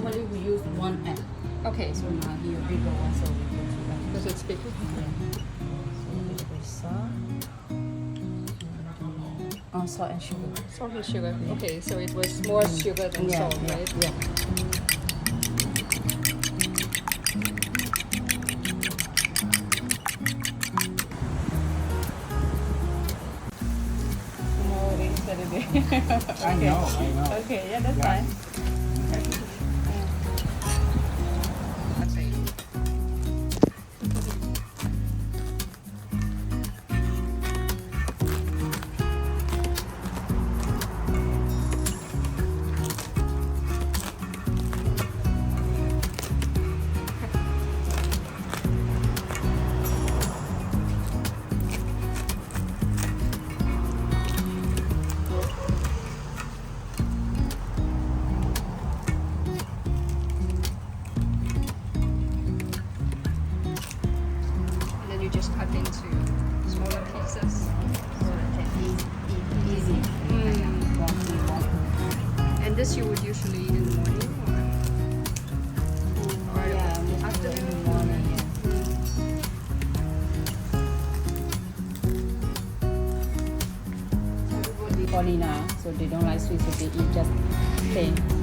Normally we use one egg. Okay, so So now here bigger one, so we put two eggs. because it's big. Yeah. So a little bit salt. Salt and sugar. Salt and sugar. Okay, so it was more sugar than salt, right? Yeah. Tomorrow is Saturday. I know. Okay, yeah, that's Yeah. fine. That's it. And then you just cut into smaller pieces. So that can eat easy. And this you would usually eat in the morning or Yeah, most after in the morning. Everybody Paulina, so they don't like sweet, so they eat just plain.